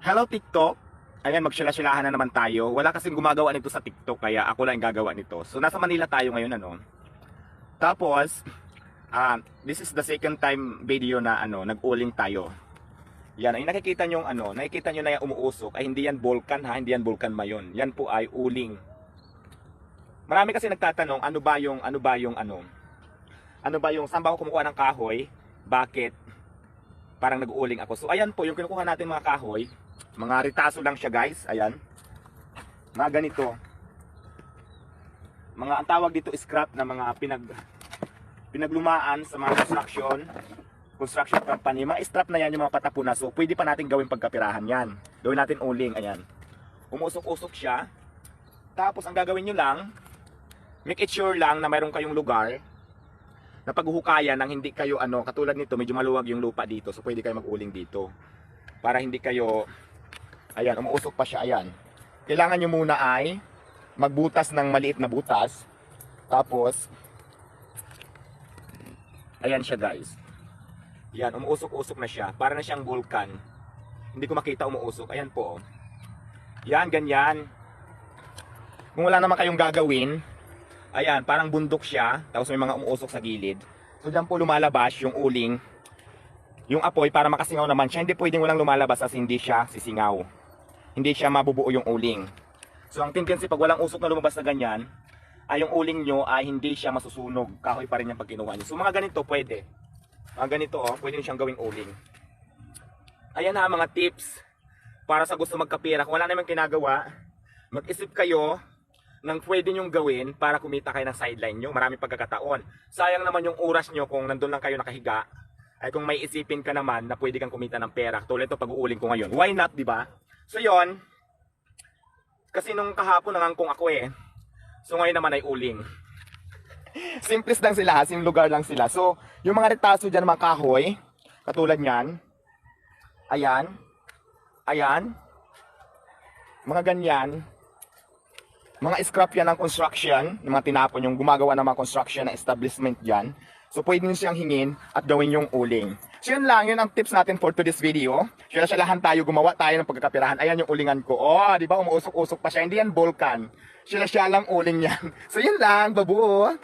Hello TikTok! Ayan, magsyala-syalahan na naman tayo. Wala kasing gumagawa nito sa TikTok, kaya ako lang gagawa nito. So, nasa Manila tayo ngayon, ano. Tapos, this is the second time video na, nag-uling tayo. Yan, ay nakikita nyo, nakikita nyo na yung umuusok. Ay, hindi yan volcan ha, hindi yan volcan mayon. Yan po ay uling. Marami kasi nagtatanong, ano ba yung, saan ba ako kumukuha ng kahoy? Bakit? Parang nag-uuling ako. So, ayan po, yung kinukuha natin mga kahoy. Mga ritaso lang siya guys, ayan. Mga ganito. Ang tawag dito scrap na mga pinaglumaan sa mga construction company. Mga scrap na yan yung mga patapuna. So pwede pa natin gawin pagkapirahan yan. Gawin natin uling, ayan. Umusok-usok siya. Tapos ang gagawin nyo lang, make it sure lang na mayroon kayong lugar na paghuhukayan nang hindi kayo katulad nito, medyo maluwag yung lupa dito. So pwede kayo mag-uling dito. Para hindi kayo, ayan, umuusok pa siya, ayan. Kailangan nyo muna ay magbutas ng maliit na butas. Tapos, ayan siya guys. Yan, umuusok-usok na siya. Para na siyang vulkan. Hindi ko makita umuusok. Ayan po. Yan, ganyan. Kung wala naman kayong gagawin, ayan, parang bundok siya. Tapos may mga umuusok sa gilid. So dyan po lumalabas yung uling. Yung apoy para makasingaw naman siya. Hindi pwedeng walang lumalabas as hindi siya sisingaw. Hindi siya mabubuo yung uling. So ang tendency pag walang usok na lumabas na ganyan, ay yung uling nyo ay hindi siya masusunog. Kahoy pa rin yung pag kinuha nyo. So mga ganito pwede. Mga ganito pwede nyo siyang gawing uling. Ayan na mga tips para sa gusto magkapira. Kung wala naman kinagawa, mag-isip kayo ng pwede nyong gawin para kumita kayo ng sideline nyo. Maraming pagkakataon. Sayang naman yung oras nyo kung nandun lang kayo nakahiga. Ay kung may isipin ka naman na pwede kang kumita ng pera. Tulad ito pag-uuling ko ngayon. Why not, di ba? So yon. Kasi nung kahapon nangangkong ako eh. So ngayon naman ay uling. Simplest lang sila, sim lugar lang sila. So, yung mga retaso dyan, mga kahoy, katulad nyan, ayan, ayan, mga ganyan, mga scrap yan ng construction, yung mga tinapon, yung gumagawa ng mga construction na establishment dyan. So, pwede nyo siyang hingin at gawin yung uling. So, yun lang, yun ang tips natin for today's video. Sila-silahan tayo, gumawa tayo ng pagkakapirahan. Ayan yung ulingan ko. Oh, di ba, umuusok-usok pa siya. Hindi yan volcan. Sila-siya lang uling yan. So, yun lang, babuo.